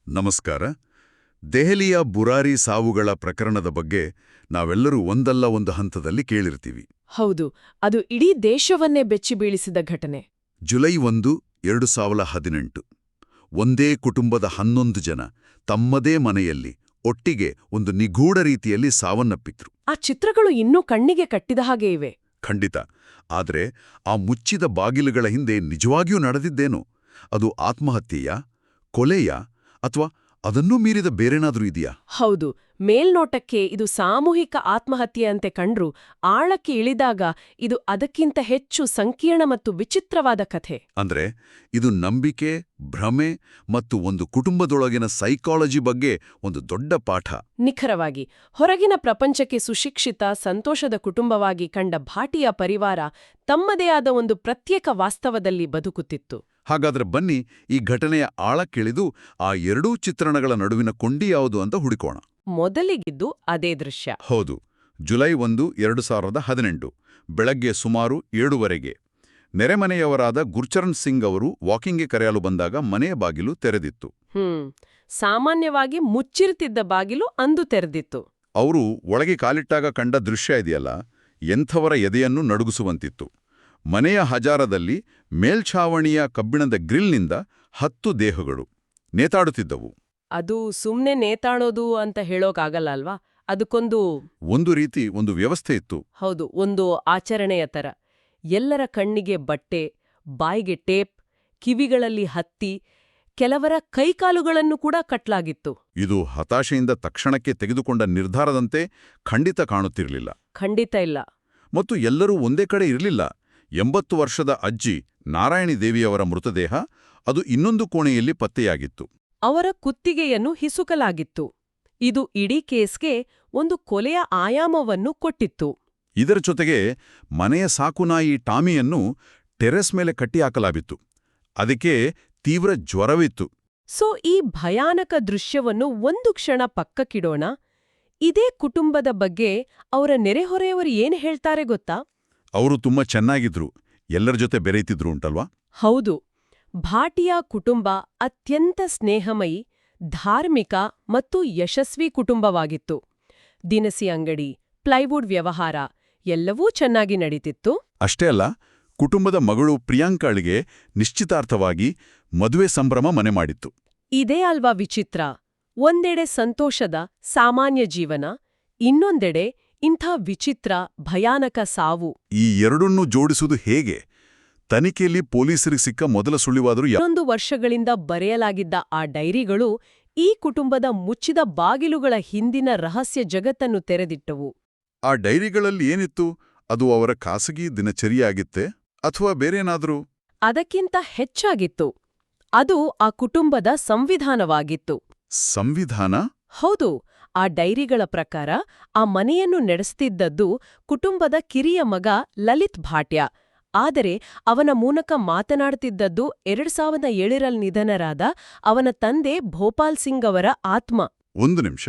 ನಮಸ್ಕಾರ. ದೆಹಲಿಯ ಬುರಾರಿ ಸಾವುಗಳ ಪ್ರಕರಣದ ಬಗ್ಗೆ ನಾವೆಲ್ಲರೂ ಒಂದಲ್ಲ ಒಂದು ಹಂತದಲ್ಲಿ ಕೇಳಿರ್ತೀವಿ. ಹೌದು, ಅದು ಇಡೀ ದೇಶವನ್ನೇ ಬೆಚ್ಚಿಬೀಳಿಸಿದ ಘಟನೆ. ಜುಲೈ 1, 2018 ಒಂದೇ ಕುಟುಂಬದ 11 ಜನ ತಮ್ಮದೇ ಮನೆಯಲ್ಲಿ ಒಟ್ಟಿಗೆ ಒಂದು ನಿಗೂಢ ರೀತಿಯಲ್ಲಿ ಸಾವನ್ನಪ್ಪಿದ್ರು. ಆ ಚಿತ್ರಗಳು ಇನ್ನೂ ಕಣ್ಣಿಗೆ ಕಟ್ಟಿದ ಹಾಗೆ ಇವೆ. ಖಂಡಿತ. ಆದರೆ ಆ ಮುಚ್ಚಿದ ಬಾಗಿಲುಗಳ ಹಿಂದೆ ನಿಜವಾಗಿಯೂ ನಡೆದಿದ್ದೇನು? ಅದು ಆತ್ಮಹತ್ಯೆಯಾ, ಕೊಲೆಯಾ, ಅಥವಾ ಅದನ್ನೂ ಮೀರಿದ ಬೇರೇನಾದ್ರೂ ಇದೆಯಾ? ಹೌದು, ಮೇಲ್ನೋಟಕ್ಕೆ ಇದು ಸಾಮೂಹಿಕ ಆತ್ಮಹತ್ಯೆಯಂತೆ ಕಂಡ್ರೂ ಆಳಕ್ಕೆ ಇಳಿದಾಗ ಇದು ಅದಕ್ಕಿಂತ ಹೆಚ್ಚು ಸಂಕೀರ್ಣ ಮತ್ತು ವಿಚಿತ್ರವಾದ ಕಥೆ. ಅಂದ್ರೆ ಇದು ನಂಬಿಕೆ, ಭ್ರಮೆ ಮತ್ತು ಒಂದು ಕುಟುಂಬದೊಳಗಿನ ಸೈಕಾಲಜಿ ಬಗ್ಗೆ ಒಂದು ದೊಡ್ಡ ಪಾಠ. ನಿಖರವಾಗಿ, ಹೊರಗಿನ ಪ್ರಪಂಚಕ್ಕೆ ಸುಶಿಕ್ಷಿತ, ಸಂತೋಷದ ಕುಟುಂಬವಾಗಿ ಕಂಡ ಭಾಟಿಯ ಪರಿವಾರ ತಮ್ಮದೇ ಆದ ಒಂದು ಪ್ರತ್ಯೇಕ ವಾಸ್ತವದಲ್ಲಿ ಬದುಕುತ್ತಿತ್ತು. ಹಾಗಾದ್ರೆ ಬನ್ನಿ ಈ ಘಟನೆಯ ಆಳಕ್ಕಿಳಿದು ಆ ಎರಡೂ ಚಿತ್ರಣಗಳ ನಡುವಿನ ಕೊಂಡಿ ಯಾವುದು ಅಂತ ಹುಡುಕೋಣ. ಮೊದಲಿಗಿದ್ದು ಅದೇ ದೃಶ್ಯ. ಹೌದು, ಜುಲೈ 1, 2018 ಬೆಳಗ್ಗೆ ಸುಮಾರು 7:15 ನೆರೆಮನೆಯವರಾದ ಗುರ್ಚರಣ್ ಸಿಂಗ್ ಅವರು ವಾಕಿಂಗ್ಗೆ ಕರೆಯಲು ಬಂದಾಗ ಮನೆಯ ಬಾಗಿಲು ತೆರೆದಿತ್ತು. ಸಾಮಾನ್ಯವಾಗಿ ಮುಚ್ಚಿರ್ತಿದ್ದ ಬಾಗಿಲು ಅಂದು ತೆರೆದಿತ್ತು. ಅವರು ಒಳಗೆ ಕಾಲಿಟ್ಟಾಗ ಕಂಡ ದೃಶ್ಯ ಇದೆಯಲ್ಲ, ಎಂಥವರ ಎದೆಯನ್ನು ನಡುಗಿಸುವಂತಿತ್ತು. ಮನೆಯ ಹಜಾರದಲ್ಲಿ ಮೇಲ್ಛಾವಣಿಯ ಕಬ್ಬಿಣದ ಗ್ರಿಲ್ನಿಂದ 10 ದೇಹಗಳು ನೇತಾಡುತ್ತಿದ್ದವು. ಅದು ಸುಮ್ನೆ ನೇತಾಳೋದು ಅಂತ ಹೇಳೋಕಾಗಲ್ಲ ಅಲ್ವಾ? ಒಂದು ರೀತಿ ಒಂದು ವ್ಯವಸ್ಥೆ ಇತ್ತು. ಹೌದು, ಒಂದು ಆಚರಣೆಯ ತರ. ಎಲ್ಲರ ಕಣ್ಣಿಗೆ ಬಟ್ಟೆ, ಬಾಯಿಗೆ ಟೇಪ್, ಕಿವಿಗಳಲ್ಲಿ ಹತ್ತಿ, ಕೆಲವರ ಕೈಕಾಲುಗಳನ್ನು ಕೂಡ ಕಟ್ಲಾಗಿತ್ತು. ಇದು ಹತಾಶೆಯಿಂದ ತಕ್ಷಣಕ್ಕೆ ತೆಗೆದುಕೊಂಡ ನಿರ್ಧಾರದಂತೆ ಖಂಡಿತ ಕಾಣುತ್ತಿರಲಿಲ್ಲ. ಖಂಡಿತ ಇಲ್ಲ. ಮತ್ತು ಎಲ್ಲರೂ ಒಂದೇ ಕಡೆ ಇರಲಿಲ್ಲ. 80 ವರ್ಷದ ಅಜ್ಜಿ ನಾರಾಯಣಿ ದೇವಿಯವರ ಮೃತದೇಹ ಅದು ಇನ್ನೊಂದು ಕೋಣೆಯಲ್ಲಿ ಪತ್ತೆಯಾಗಿತ್ತು. ಅವರ ಕುತ್ತಿಗೆಯನ್ನು ಹಿಸುಕಲಾಗಿತ್ತು. ಇದು ಇಡೀ ಕೇಸ್ಗೆ ಒಂದು ಕೊಲೆಯ ಆಯಾಮವನ್ನು ಕೊಟ್ಟಿತ್ತು. ಇದರ ಜೊತೆಗೆ ಮನೆಯ ಸಾಕುನಾಯಿ ಟಾಮಿಯನ್ನು ಟೆರೆಸ್ ಮೇಲೆ ಕಟ್ಟಿಹಾಕಲಾಗಿತ್ತು. ಅದಕ್ಕೆ ತೀವ್ರ ಜ್ವರವಿತ್ತು. ಈ ಭಯಾನಕ ದೃಶ್ಯವನ್ನು ಒಂದು ಕ್ಷಣ ಪಕ್ಕಕ್ಕಿಡೋಣ. ಇದೇ ಕುಟುಂಬದ ಬಗ್ಗೆ ಅವರ ನೆರೆಹೊರೆಯವರು ಏನು ಹೇಳ್ತಾರೆ ಗೊತ್ತಾ? ಅವರು ತುಂಬಾ ಚೆನ್ನಾಗಿದ್ರು, ಎಲ್ಲರ ಜೊತೆ ಬೆರೆಯುತ್ತಿದ್ರು ಉಂಟಲ್ವಾ? ಹೌದು. ಭಾಟಿಯ ಕುಟುಂಬ ಅತ್ಯಂತ ಸ್ನೇಹಮಯಿ, ಧಾರ್ಮಿಕ ಮತ್ತು ಯಶಸ್ವಿ ಕುಟುಂಬವಾಗಿತ್ತು. ದಿನಸಿ ಅಂಗಡಿ, ಪ್ಲೈವುಡ್ ವ್ಯವಹಾರ ಎಲ್ಲವೂ ಚೆನ್ನಾಗಿ ನಡೀತಿತ್ತು. ಅಷ್ಟೇ ಅಲ್ಲ, ಕುಟುಂಬದ ಮಗಳು ಪ್ರಿಯಾಂಕಾಳಿಗೆ ನಿಶ್ಚಿತಾರ್ಥವಾಗಿ ಮದುವೆ ಸಂಭ್ರಮ ಮನೆ ಮಾಡಿತ್ತು. ಇದೇ ಅಲ್ವಾ ವಿಚಿತ್ರ? ಒಂದೆಡೆ ಸಂತೋಷದ ಸಾಮಾನ್ಯ ಜೀವನ, ಇನ್ನೊಂದೆಡೆ ಇಂಥ ವಿಚಿತ್ರ, ಭಯಾನಕ ಸಾವು. ಈ ಎರಡನ್ನೂ ಜೋಡಿಸುವುದು ಹೇಗೆ? ತನಿಖೆಯಲ್ಲಿ ಪೊಲೀಸರಿಗೆ ಸಿಕ್ಕ ಮೊದಲ ಸುಳಿವಾದರೂ 1 ವರ್ಷಗಳಿಂದ ಬರೆಯಲಾಗಿದ್ದ ಆ ಡೈರಿಗಳು ಈ ಕುಟುಂಬದ ಮುಚ್ಚಿದ ಬಾಗಿಲುಗಳ ಹಿಂದಿನ ರಹಸ್ಯ ಜಗತ್ತನ್ನು ತೆರೆದಿಟ್ಟವು. ಆ ಡೈರಿಗಳಲ್ಲಿ ಏನಿತ್ತು? ಅದು ಅವರ ಖಾಸಗಿ ದಿನಚರಿಯಾಗಿತ್ತೆ ಅಥವಾ ಬೇರೇನಾದರೂ? ಅದಕ್ಕಿಂತ ಹೆಚ್ಚಾಗಿತ್ತು. ಅದು ಆ ಕುಟುಂಬದ ಸಂವಿಧಾನವಾಗಿತ್ತು. ಸಂವಿಧಾನ? ಹೌದು. ಆ ಡೈರಿಗಳ ಪ್ರಕಾರ ಆ ಮನೆಯನ್ನು ನಡೆಸುತ್ತಿದ್ದದ್ದು ಕುಟುಂಬದ ಕಿರಿಯ ಮಗ ಲಲಿತ್ ಭಾಟ್ಯ. ಆದರೆ ಅವನ ಮೂಲಕ ಮಾತನಾಡುತ್ತಿದ್ದದ್ದು 2007ರಲ್ಲಿ ನಿಧನರಾದ ಅವನ ತಂದೆ ಭೋಪಾಲ್ ಸಿಂಗ್ ಅವರ ಆತ್ಮ. ಒಂದು ನಿಮಿಷ,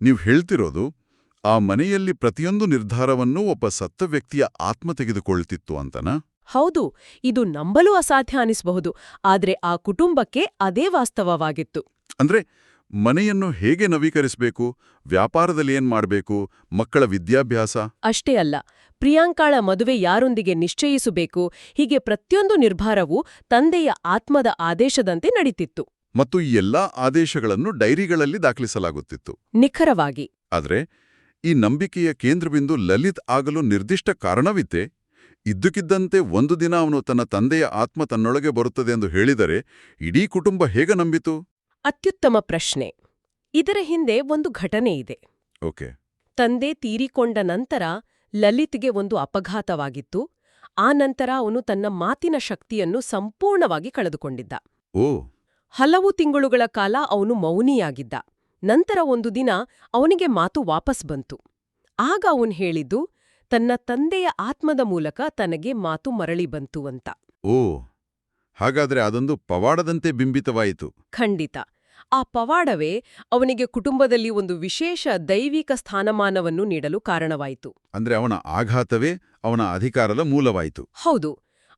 ನೀವು ಹೇಳ್ತಿರೋದು ಆ ಮನೆಯಲ್ಲಿ ಪ್ರತಿಯೊಂದು ನಿರ್ಧಾರವನ್ನೂ ಒಬ್ಬ ಸತ್ತ ವ್ಯಕ್ತಿಯ ಆತ್ಮ ತೆಗೆದುಕೊಳ್ತಿತ್ತು ಅಂತನಾ? ಹೌದು. ಇದು ನಂಬಲು ಅಸಾಧ್ಯ ಅನಿಸಬಹುದು, ಆದ್ರೆ ಆ ಕುಟುಂಬಕ್ಕೆ ಅದೇ ವಾಸ್ತವವಾಗಿತ್ತು. ಅಂದ್ರೆ ಮನೆಯನ್ನು ಹೇಗೆ ನವೀಕರಿಸಬೇಕು, ವ್ಯಾಪಾರದಲ್ಲಿ ಏನ್ ಮಾಡಬೇಕು, ಮಕ್ಕಳ ವಿದ್ಯಾಭ್ಯಾಸ ಅಷ್ಟೇ ಅಲ್ಲ, ಪ್ರಿಯಾಂಕಾಳ ಮದುವೆ ಯಾರೊಂದಿಗೆ ನಿಶ್ಚಯಿಸಬೇಕು, ಹೀಗೆ ಪ್ರತಿಯೊಂದು ನಿರ್ಧಾರವೂ ತಂದೆಯ ಆತ್ಮದ ಆದೇಶದಂತೆ ನಡೀತಿತ್ತು. ಮತ್ತು ಈ ಎಲ್ಲಾ ಆದೇಶಗಳನ್ನು ಡೈರಿಗಳಲ್ಲಿ ದಾಖಲಿಸಲಾಗುತ್ತಿತ್ತು. ನಿಖರವಾಗಿ. ಆದ್ರೆ ಈ ನಂಬಿಕೆಯ ಕೇಂದ್ರಬಿಂದು ಲಲಿತ್ ಆಗಲು ನಿರ್ದಿಷ್ಟ ಕಾರಣವಿತ್ತೆ? ಇದ್ದಕ್ಕಿದ್ದಂತೆ ಒಂದು ದಿನ ಅವನು ತನ್ನ ತಂದೆಯ ಆತ್ಮ ತನ್ನೊಳಗೆ ಬರುತ್ತದೆ ಎಂದು ಹೇಳಿದರೆ ಇಡೀ ಕುಟುಂಬ ಹೇಗೆ ನಂಬಿತು? ಅತ್ಯುತ್ತಮ ಪ್ರಶ್ನೆ. ಇದರ ಹಿಂದೆ ಒಂದು ಘಟನೆ ಇದೆ. ಓಕೆ. ತಂದೆ ತೀರಿಕೊಂಡ ನಂತರ ಲಲಿತ್ಗೆ ಒಂದು ಅಪಘಾತವಾಗಿತ್ತು. ಆ ನಂತರ ಅವನು ತನ್ನ ಮಾತಿನ ಶಕ್ತಿಯನ್ನು ಸಂಪೂರ್ಣವಾಗಿ ಕಳೆದುಕೊಂಡಿದ್ದ. ಹಲವು ತಿಂಗಳುಗಳ ಕಾಲ ಅವನು ಮೌನಿಯಾಗಿದ್ದ. ನಂತರ ಒಂದು ದಿನ ಅವನಿಗೆ ಮಾತು ವಾಪಸ್ ಬಂತು. ಆಗ ಅವನು ಹೇಳಿದ್ದು ತನ್ನ ತಂದೆಯ ಆತ್ಮದ ಮೂಲಕ ತನಗೆ ಮಾತು ಮರಳಿ ಬಂತು ಅಂತ. ಹಾಗಾದ್ರೆ ಅದೊಂದು ಪವಾಡದಂತೆ ಬಿಂಬಿತವಾಯಿತು. ಖಂಡಿತ. ಆ ಪವಾಡವೇ ಅವನಿಗೆ ಕುಟುಂಬದಲ್ಲಿ ಒಂದು ವಿಶೇಷ ದೈವಿಕ ಸ್ಥಾನಮಾನವನ್ನು ನೀಡಲು ಕಾರಣವಾಯಿತು. ಅಂದ್ರೆ ಅವನ ಆಘಾತವೇ ಅವನ ಅಧಿಕಾರದ ಮೂಲವಾಯಿತು. ಹೌದು.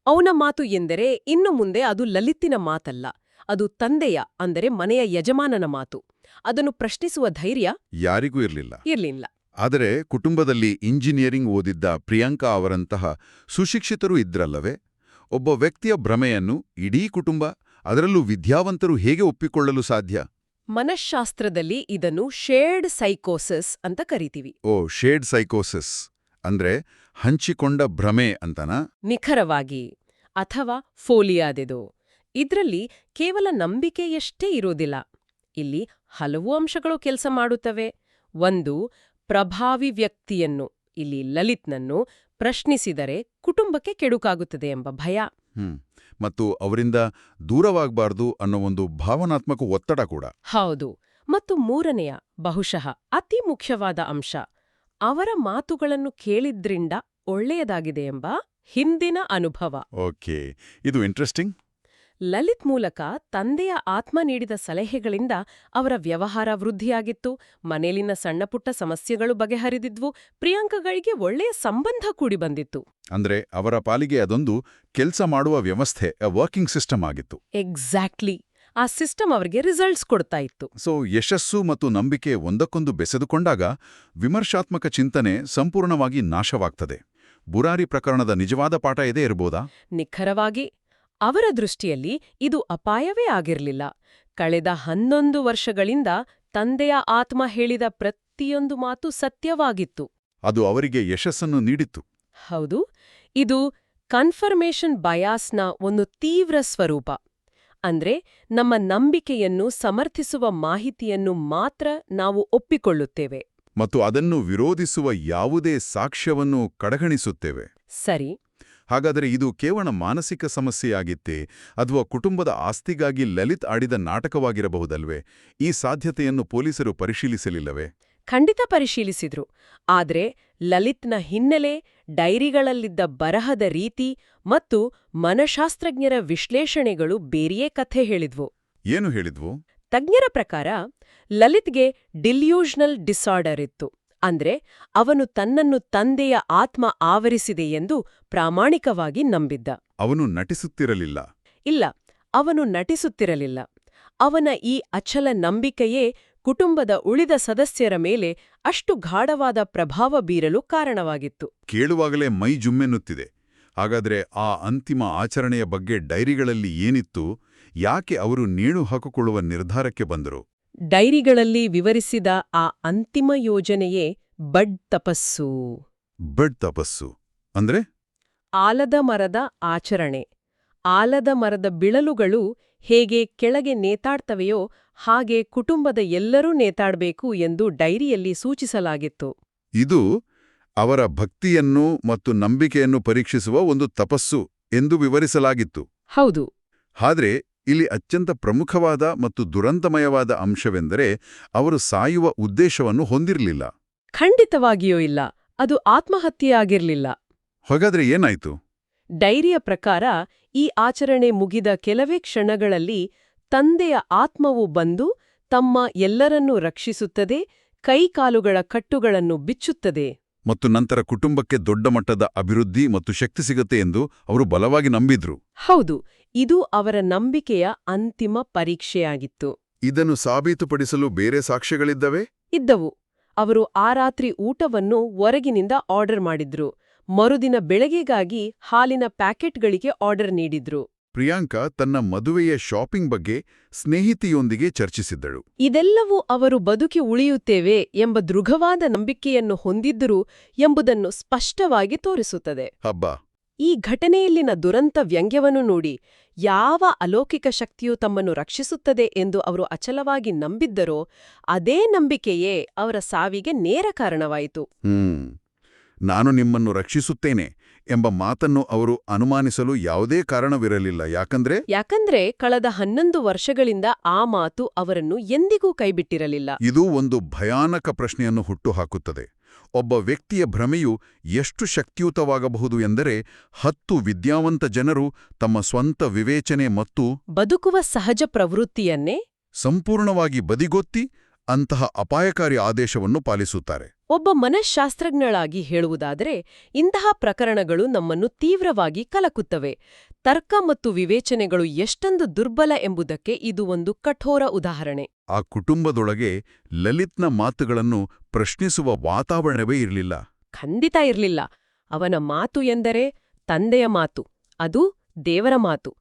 ಅವನ ಮಾತು ಎಂದರೆ ಇನ್ನು ಮುಂದೆ ಅದು ಲಲಿತ್ತಿನ ಮಾತಲ್ಲ, ಅದು ತಂದೆಯ ಅಂದರೆ ಮನೆಯ ಯಜಮಾನನ ಮಾತು. ಅದನ್ನು ಪ್ರಶ್ನಿಸುವ ಧೈರ್ಯ ಯಾರಿಗೂ ಇರಲಿಲ್ಲ. ಇರ್ಲಿಲ್ಲ. ಆದರೆ ಕುಟುಂಬದಲ್ಲಿ ಇಂಜಿನಿಯರಿಂಗ್ ಓದಿದ್ದ ಪ್ರಿಯಾಂಕಾ ಅವರಂತಹ ಸುಶಿಕ್ಷಿತರು ಇದ್ರಲ್ಲವೇ? ಒಬ್ಬ ವ್ಯಕ್ತಿಯ ಭ್ರಮೆಯನ್ನು ಇಡೀ ಕುಟುಂಬ, ಅದರಲ್ಲೂ ವಿದ್ಯಾವಂತರು ಹೇಗೆ ಒಪ್ಪಿಕೊಳ್ಳಲು ಸಾಧ್ಯ? ಮನಃಶಾಸ್ತ್ರದಲ್ಲಿ ಇದನ್ನು ಶೇರ್ಡ್ ಸೈಕೋಸಿಸ್ ಅಂತ ಕರಿತೀವಿ. ಶೇಡ್ ಸೈಕೋಸಿಸ್ ಅಂದ್ರೆ ಹಂಚಿಕೊಂಡ ಭ್ರಮೆ ಅಂತನಾ? ನಿಖರವಾಗಿ. ಅಥವಾ ಫೋಲಿಯಾದೆದು. ಇದ್ರಲ್ಲಿ ಕೇವಲ ನಂಬಿಕೆಯಷ್ಟೇ ಇರೋದಿಲ್ಲ. ಇಲ್ಲಿ ಹಲವು ಅಂಶಗಳು ಕೆಲಸ ಮಾಡುತ್ತವೆ. ಒಂದು, ಪ್ರಭಾವಿ ವ್ಯಕ್ತಿಯನ್ನು, ಇಲ್ಲಿ ಲಲಿತ್ನನ್ನು ಪ್ರಶ್ನಿಸಿದರೆ ಕುಟುಂಬಕ್ಕೆ ಕೆಡುಕಾಗುತ್ತದೆ ಎಂಬ ಭಯ. ಮತ್ತು ಅವರಿಂದ ದೂರವಾಗಬಾರ್ದು ಅನ್ನೋ ಒಂದು ಭಾವನಾತ್ಮಕ ಒತ್ತಡ ಕೂಡ. ಹೌದು. ಮತ್ತು ಮೂರನೆಯ, ಬಹುಶಃ ಅತಿ ಮುಖ್ಯವಾದ ಅಂಶ, ಅವರ ಮಾತುಗಳನ್ನು ಕೇಳಿದ್ರಿಂದ ಒಳ್ಳೆಯದಾಗಿದೆ ಎಂಬ ಹಿಂದಿನ ಅನುಭವ. ಓಕೆ, ಇದು ಇಂಟ್ರೆಸ್ಟಿಂಗ್. ಲಲಿತ್ ಮೂಲಕ ತಂದೆಯ ಆತ್ಮ ನೀಡಿದ ಸಲಹೆಗಳಿಂದ ಅವರ ವ್ಯವಹಾರ ವೃದ್ಧಿಯಾಗಿತ್ತು, ಮನೇಲಿನ ಸಣ್ಣಪುಟ್ಟ ಸಮಸ್ಯೆಗಳು ಬಗೆಹರಿದಿದ್ವು, ಪ್ರಿಯಾಂಕಗಳಿಗೆ ಒಳ್ಳೆಯ ಸಂಬಂಧ ಕೂಡಿ ಬಂದಿತ್ತು. ಅಂದ್ರೆ ಅವರ ಪಾಲಿಗೆ ಅದೊಂದು ಕೆಲಸ ಮಾಡುವ ವ್ಯವಸ್ಥೆ, ವರ್ಕಿಂಗ್ ಸಿಸ್ಟಮ್ ಆಗಿತ್ತು. ಎಕ್ಸಾಕ್ಟ್ಲಿ. ಆ ಸಿಸ್ಟಮ್ ಅವರಿಗೆ ರಿಸಲ್ಟ್ಸ್ ಕೊಡ್ತಾ ಇತ್ತು. ಯಶಸ್ಸು ಮತ್ತು ನಂಬಿಕೆ ಒಂದಕ್ಕೊಂದು ಬೆಸೆದುಕೊಂಡಾಗ ವಿಮರ್ಶಾತ್ಮಕ ಚಿಂತನೆ ಸಂಪೂರ್ಣವಾಗಿ ನಾಶವಾಗ್ತದೆ. ಬುರಾರಿ ಪ್ರಕರಣದ ನಿಜವಾದ ಪಾಠ ಇದೇ ಇರಬಹುದಾ? ನಿಖರವಾಗಿ. ಅವರ ದೃಷ್ಟಿಯಲ್ಲಿ ಇದು ಅಪಾಯವೇ ಆಗಿರಲಿಲ್ಲ. ಕಳೆದ 11 ವರ್ಷಗಳಿಂದ ತಂದೆಯ ಆತ್ಮ ಹೇಳಿದ ಪ್ರತಿಯೊಂದು ಮಾತು ಸತ್ಯವಾಗಿತ್ತು. ಅದು ಅವರಿಗೆ ಯಶಸ್ಸನ್ನು ನೀಡಿತ್ತು. ಹೌದು. ಇದು ಕನ್ಫರ್ಮೇಷನ್ ಬಯಾಸ್ನ ಒಂದು ತೀವ್ರ ಸ್ವರೂಪ. ಅಂದ್ರೆ ನಮ್ಮ ನಂಬಿಕೆಯನ್ನು ಸಮರ್ಥಿಸುವ ಮಾಹಿತಿಯನ್ನು ಮಾತ್ರ ನಾವು ಒಪ್ಪಿಕೊಳ್ಳುತ್ತೇವೆ ಮತ್ತು ಅದನ್ನು ವಿರೋಧಿಸುವ ಯಾವುದೇ ಸಾಕ್ಷ್ಯವನ್ನು ಕಡೆಗಣಿಸುತ್ತೇವೆ. ಸರಿ. ಹಾಗಾದರೆ ಇದು ಕೇವಲ ಮಾನಸಿಕ ಸಮಸ್ಯೆಯಾಗಿತ್ತೇ ಅಥವಾ ಕುಟುಂಬದ ಆಸ್ತಿಗಾಗಿ ಲಲಿತ್ ಆಡಿದ ನಾಟಕವಾಗಿರಬಹುದಲ್ವೇ? ಈ ಸಾಧ್ಯತೆಯನ್ನು ಪೊಲೀಸರು ಪರಿಶೀಲಿಸಲಿಲ್ಲವೇ? ಖಂಡಿತ ಪರಿಶೀಲಿಸಿದ್ರು. ಆದ್ರೆ ಲಲಿತ್ನ ಹಿನ್ನೆಲೆ, ಡೈರಿಗಳಲ್ಲಿದ್ದ ಬರಹದ ರೀತಿ ಮತ್ತು ಮನಃಶಾಸ್ತ್ರಜ್ಞರ ವಿಶ್ಲೇಷಣೆಗಳು ಬೇರೆಯೇ ಕಥೆ ಹೇಳಿದ್ವು. ಏನು ಹೇಳಿದ್ವು? ತಜ್ಞರ ಪ್ರಕಾರ ಲಲಿತ್ಗೆ ಡಿಲ್ಯೂಷನಲ್ ಡಿಸಾರ್ಡರ್ ಇತ್ತು. ಅಂದ್ರೆ ಅವನು ತನ್ನನ್ನು ತಂದೆಯ ಆತ್ಮ ಆವರಿಸಿದೆ ಎಂದು ಪ್ರಾಮಾಣಿಕವಾಗಿ ನಂಬಿದ್ದ. ಅವನು ನಟಿಸುತ್ತಿರಲಿಲ್ಲ. ಇಲ್ಲ, ಅವನು ನಟಿಸುತ್ತಿರಲಿಲ್ಲ. ಅವನ ಈ ಅಚಲ ನಂಬಿಕೆಯೇ ಕುಟುಂಬದ ಉಳಿದ ಸದಸ್ಯರ ಮೇಲೆ ಅಷ್ಟು ಗಾಢವಾದ ಪ್ರಭಾವ ಬೀರಲು ಕಾರಣವಾಗಿತ್ತು. ಕೇಳುವಾಗಲೇ ಮೈ ಜುಮ್ಮೆನ್ನುತ್ತಿದೆ. ಹಾಗಾದ್ರೆ ಆ ಅಂತಿಮ ಆಚರಣೆಯ ಬಗ್ಗೆ ಡೈರಿಗಳಲ್ಲಿ ಏನಿತ್ತು? ಯಾಕೆ ಅವರು ನೇಣು ಹಾಕಿಕೊಳ್ಳುವ ನಿರ್ಧಾರಕ್ಕೆ ಬಂದರು? ಡೈರಿಗಳಲ್ಲಿ ವಿವರಿಸಿದ ಆ ಅಂತಿಮ ಯೋಜನೆಯೇ ಬಡ್ ತಪಸ್ಸು. ಬಡ್ ತಪಸ್ಸು ಅಂದ್ರೆ? ಆಲದ ಮರದ ಆಚರಣೆ. ಆಲದ ಮರದ ಬಿಳಲುಗಳು ಹೇಗೆ ಕೆಳಗೆ ನೇತಾಡ್ತವೆಯೋ ಹಾಗೆ ಕುಟುಂಬದ ಎಲ್ಲರೂ ನೇತಾಡಬೇಕು ಎಂದು ಡೈರಿಯಲ್ಲಿ ಸೂಚಿಸಲಾಗಿತ್ತು. ಇದು ಅವರ ಭಕ್ತಿಯನ್ನು ಮತ್ತು ನಂಬಿಕೆಯನ್ನು ಪರೀಕ್ಷಿಸುವ ಒಂದು ತಪಸ್ಸು ಎಂದು ವಿವರಿಸಲಾಗಿತ್ತು. ಹೌದು. ಆದ್ರೆ ಇಲ್ಲಿ ಅತ್ಯಂತ ಪ್ರಮುಖವಾದ ಮತ್ತು ದುರಂತಮಯವಾದ ಅಂಶವೆಂದರೆ ಅವರು ಸಾಯುವ ಉದ್ದೇಶವನ್ನು ಹೊಂದಿರಲಿಲ್ಲ. ಖಂಡಿತವಾಗಿಯೂ ಇಲ್ಲ. ಅದು ಆತ್ಮಹತ್ಯೆಯಾಗಿರಲಿಲ್ಲ. ಹಾಗಾದ್ರೆ ಏನಾಯ್ತು? ಡೈರಿಯ ಪ್ರಕಾರ ಈ ಆಚರಣೆ ಮುಗಿದ ಕೆಲವೇ ಕ್ಷಣಗಳಲ್ಲಿ ತಂದೆಯ ಆತ್ಮವು ಬಂದು ತಮ್ಮ ಎಲ್ಲರನ್ನೂ ರಕ್ಷಿಸುತ್ತದೆ, ಕೈಕಾಲುಗಳ ಕಟ್ಟುಗಳನ್ನು ಬಿಚ್ಚುತ್ತದೆ. ಮತ್ತು ನಂತರ ಕುಟುಂಬಕ್ಕೆ ದೊಡ್ಡ ಮಟ್ಟದ ಅಭಿವೃದ್ಧಿ ಮತ್ತು ಶಕ್ತಿ ಸಿಗುತ್ತೆ ಎಂದು ಅವರು ಬಲವಾಗಿ ನಂಬಿದ್ರು. ಹೌದು, ಇದು ಅವರ ನಂಬಿಕೆಯ ಅಂತಿಮ ಪರೀಕ್ಷೆಯಾಗಿತ್ತು. ಇದನ್ನು ಸಾಬೀತುಪಡಿಸಲು ಬೇರೆ ಸಾಕ್ಷ್ಯಗಳಿದ್ದವೇ? ಇದ್ದವು. ಅವರು ಆ ರಾತ್ರಿ ಊಟವನ್ನು ಹೊರಗಿನಿಂದ ಆರ್ಡರ್ ಮಾಡಿದ್ರು. ಮರುದಿನ ಬೆಳಗ್ಗೆಗಾಗಿ ಹಾಲಿನ ಪ್ಯಾಕೆಟ್ಗಳಿಗೆ ಆರ್ಡರ್ ನೀಡಿದ್ರು. ಪ್ರಿಯಾಂಕಾ ತನ್ನ ಮದುವೆಯ ಶಾಪಿಂಗ್ ಬಗ್ಗೆ ಸ್ನೇಹಿತೆಯೊಂದಿಗೆ ಚರ್ಚಿಸಿದ್ದಳು. ಇದೆಲ್ಲವೂ ಅವರು ಬದುಕಿ ಉಳಿಯುತ್ತೇವೆ ಎಂಬ ದೃಢವಾದ ನಂಬಿಕೆಯನ್ನು ಹೊಂದಿದ್ದರು ಎಂಬುದನ್ನು ಸ್ಪಷ್ಟವಾಗಿ ತೋರಿಸುತ್ತದೆ. ಹಬ್ಬ. ಈ ಘಟನೆಯಲ್ಲಿನ ದುರಂತ ವ್ಯಂಗ್ಯವನ್ನು ನೋಡಿ, ಯಾವ ಅಲೌಕಿಕ ಶಕ್ತಿಯು ತಮ್ಮನ್ನು ರಕ್ಷಿಸುತ್ತದೆ ಎಂದು ಅವರು ಅಚಲವಾಗಿ ನಂಬಿದ್ದರೋ ಅದೇ ನಂಬಿಕೆಯೇ ಅವರ ಸಾವಿಗೆ ನೇರ ಕಾರಣವಾಯಿತು. ನಾನು ನಿಮ್ಮನ್ನು ರಕ್ಷಿಸುತ್ತೇನೆ ಎಂಬ ಮಾತನ್ನು ಅವರು ಅನುಮಾನಿಸಲು ಯಾವುದೇ ಕಾರಣವಿರಲಿಲ್ಲ. ಯಾಕಂದ್ರೆ ಕಳೆದ 11 ವರ್ಷಗಳಿಂದ ಆ ಮಾತು ಅವರನ್ನು ಎಂದಿಗೂ ಕೈಬಿಟ್ಟಿರಲಿಲ್ಲ. ಇದು ಒಂದು ಭಯಾನಕ ಪ್ರಶ್ನೆಯನ್ನು ಹುಟ್ಟುಹಾಕುತ್ತದೆ. ಒಬ್ಬ ವ್ಯಕ್ತಿಯ ಭ್ರಮೆಯು ಎಷ್ಟು ಶಕ್ತಿಯುತವಾಗಬಹುದು ಎಂದರೆ 10 ವಿದ್ಯಾವಂತ ಜನರು ತಮ್ಮ ಸ್ವಂತ ವಿವೇಚನೆ ಮತ್ತು ಬದುಕುವ ಸಹಜ ಪ್ರವೃತ್ತಿಯನ್ನೇ ಸಂಪೂರ್ಣವಾಗಿ ಬದಿಗೊತ್ತಿ ಅಂತಹ ಅಪಾಯಕಾರಿ ಆದೇಶವನ್ನು ಪಾಲಿಸುತ್ತಾರೆ. ಒಬ್ಬ ಮನಃಶಾಸ್ತ್ರಜ್ಞಳಾಗಿ ಹೇಳುವುದಾದರೆ ಇಂತಹ ಪ್ರಕರಣಗಳು ನಮ್ಮನ್ನು ತೀವ್ರವಾಗಿ ಕಲಕುತ್ತವೆ. ತರ್ಕ ಮತ್ತು ವಿವೇಚನೆಗಳು ಎಷ್ಟೊಂದು ದುರ್ಬಲ ಎಂಬುದಕ್ಕೆ ಇದು ಒಂದು ಕಠೋರ ಉದಾಹರಣೆ. ಆ ಕುಟುಂಬದೊಳಗೆ ಲಲಿತ್ನ ಮಾತುಗಳನ್ನು ಪ್ರಶ್ನಿಸುವ ವಾತಾವರಣವೇ ಇರಲಿಲ್ಲ. ಖಂಡಿತ ಇರಲಿಲ್ಲ. ಅವನ ಮಾತು ಎಂದರೆ ತಂದೆಯ ಮಾತು, ಅದು ದೇವರ ಮಾತು.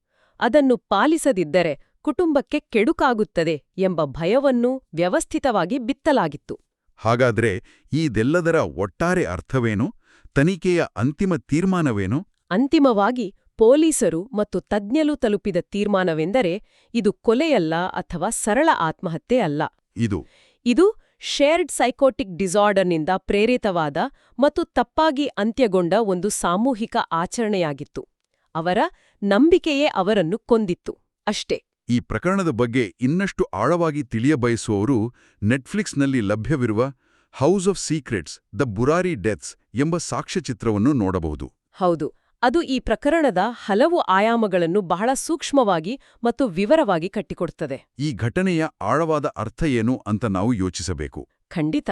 ಅದನ್ನು ಪಾಲಿಸದಿದ್ದರೆ ಕುಟುಂಬಕ್ಕೆ ಕೆಡುಕಾಗುತ್ತದೆ ಎಂಬ ಭಯವನ್ನು ವ್ಯವಸ್ಥಿತವಾಗಿ ಬಿತ್ತಲಾಗಿತ್ತು. ಹಾಗಾದ್ರೆ ಇದೆಲ್ಲದರ ಒಟ್ಟಾರೆ ಅರ್ಥವೇನು? ತನಿಖೆಯ ಅಂತಿಮ ತೀರ್ಮಾನವೇನು? ಅಂತಿಮವಾಗಿ ಪೊಲೀಸರು ಮತ್ತು ತಜ್ಞರು ತಲುಪಿದ ತೀರ್ಮಾನವೆಂದರೆ ಇದು ಕೊಲೆಯಲ್ಲ ಅಥವಾ ಸರಳ ಆತ್ಮಹತ್ಯೆ ಅಲ್ಲ. ಇದು ಶೇರ್ಡ್ ಸೈಕೋಟಿಕ್ ಡಿಸಾರ್ಡರ್ನಿಂದ ಪ್ರೇರಿತವಾದ ಮತ್ತು ತಪ್ಪಾಗಿ ಅಂತ್ಯಗೊಂಡ ಒಂದು ಸಾಮೂಹಿಕ ಆಚರಣೆಯಾಗಿತ್ತು. ಅವರ ನಂಬಿಕೆಯೇ ಅವರನ್ನು ಕೊಂದಿತ್ತು ಅಷ್ಟೇ. ಈ ಪ್ರಕರಣದ ಬಗ್ಗೆ ಇನ್ನಷ್ಟು ಆಳವಾಗಿ ತಿಳಿಯಬಯಸುವವರು ನೆಟ್ಫ್ಲಿಕ್ಸ್ನಲ್ಲಿ ಲಭ್ಯವಿರುವ house of secrets the Burari deaths ಎಂಬ ಸಾಕ್ಷ್ಯಚಿತ್ರವನ್ನು ನೋಡಬಹುದು. ಹೌದು, ಅದು ಈ ಪ್ರಕರಣದ ಹಲವು ಆಯಾಮಗಳನ್ನು ಬಹಳ ಸೂಕ್ಷ್ಮವಾಗಿ ಮತ್ತು ವಿವರವಾಗಿ ಕಟ್ಟಿಕೊಡುತ್ತದೆ. ಈ ಘಟನೆಯ ಆಳವಾದ ಅರ್ಥ ಏನು ಅಂತ ನಾವು ಯೋಚಿಸಬೇಕು. ಖಂಡಿತ.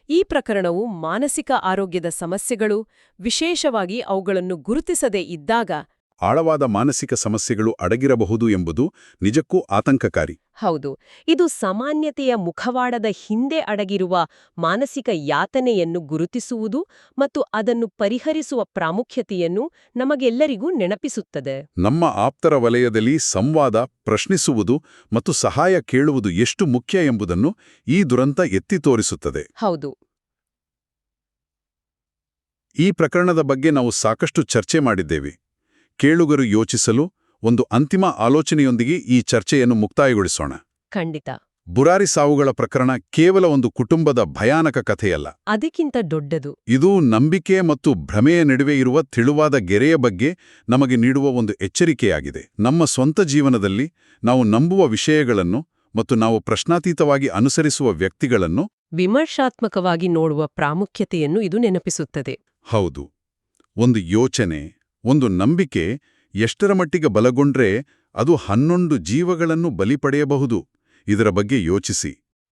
ಈ ಪ್ರಕರಣವು ಮಾನಸಿಕ ಆರೋಗ್ಯದ ಸಮಸ್ಯೆಗಳು, ವಿಶೇಷವಾಗಿ ಅವುಗಳನ್ನು ಗುರುತಿಸದೇ ಇದ್ದಾಗ ಆಳವಾದ ಮಾನಸಿಕ ಸಮಸ್ಯೆಗಳು ಅಡಗಿರಬಹುದು ಎಂಬುದು ನಿಜಕ್ಕೂ ಆತಂಕಕಾರಿ. ಹೌದು, ಇದು ಸಾಮಾನ್ಯತೆಯ ಮುಖವಾಡದ ಹಿಂದೆ ಅಡಗಿರುವ ಮಾನಸಿಕ ಯಾತನೆಯನ್ನು ಗುರುತಿಸುವುದು ಮತ್ತು ಅದನ್ನು ಪರಿಹರಿಸುವ ಪ್ರಾಮುಖ್ಯತೆಯನ್ನು ನಮಗೆಲ್ಲರಿಗೂ ನೆನಪಿಸುತ್ತದೆ. ನಮ್ಮ ಆಪ್ತರ ವಲಯದಲ್ಲಿ ಸಂವಾದ, ಪ್ರಶ್ನಿಸುವುದು ಮತ್ತು ಸಹಾಯ ಕೇಳುವುದು ಎಷ್ಟು ಮುಖ್ಯ ಎಂಬುದನ್ನು ಈ ದುರಂತ ಎತ್ತಿ ತೋರಿಸುತ್ತದೆ. ಹೌದು. ಈ ಪ್ರಕರಣದ ಬಗ್ಗೆ ನಾವು ಸಾಕಷ್ಟು ಚರ್ಚೆ ಮಾಡಿದ್ದೇವೆ. ಕೇಳುಗರು ಯೋಚಿಸಲು ಒಂದು ಅಂತಿಮ ಆಲೋಚನೆಯೊಂದಿಗೆ ಈ ಚರ್ಚೆಯನ್ನು ಮುಕ್ತಾಯಗೊಳಿಸೋಣ. ಖಂಡಿತ. ಬುರಾರಿ ಸಾವುಗಳ ಪ್ರಕರಣ ಕೇವಲ ಒಂದು ಕುಟುಂಬದ ಭಯಾನಕ ಕಥೆಯಲ್ಲ. ಅದಕ್ಕಿಂತ ದೊಡ್ಡದು. ಇದು ನಂಬಿಕೆ ಮತ್ತು ಭ್ರಮೆಯ ನಡುವೆ ಇರುವ ತೆಳುವಾದ ಗೆರೆಯ ಬಗ್ಗೆ ನಮಗೆ ನೀಡುವ ಒಂದು ಎಚ್ಚರಿಕೆಯಾಗಿದೆ. ನಮ್ಮ ಸ್ವಂತ ಜೀವನದಲ್ಲಿ ನಾವು ನಂಬುವ ವಿಷಯಗಳನ್ನು ಮತ್ತು ನಾವು ಪ್ರಶ್ನಾತೀತವಾಗಿ ಅನುಸರಿಸುವ ವ್ಯಕ್ತಿಗಳನ್ನು ವಿಮರ್ಶಾತ್ಮಕವಾಗಿ ನೋಡುವ ಪ್ರಾಮುಖ್ಯತೆಯನ್ನು ಇದು ನೆನಪಿಸುತ್ತದೆ. ಹೌದು. ಒಂದು ಯೋಚನೆ, ಒಂದು ನಂಬಿಕೆ ಎಷ್ಟರ ಮಟ್ಟಿಗೆ ಬಲಗೊಂಡ್ರೆ ಅದು 11 ಜೀವಗಳನ್ನು ಬಲಿ ಪಡೆಯಬಹುದು. ಇದರ ಬಗ್ಗೆ ಯೋಚಿಸಿ.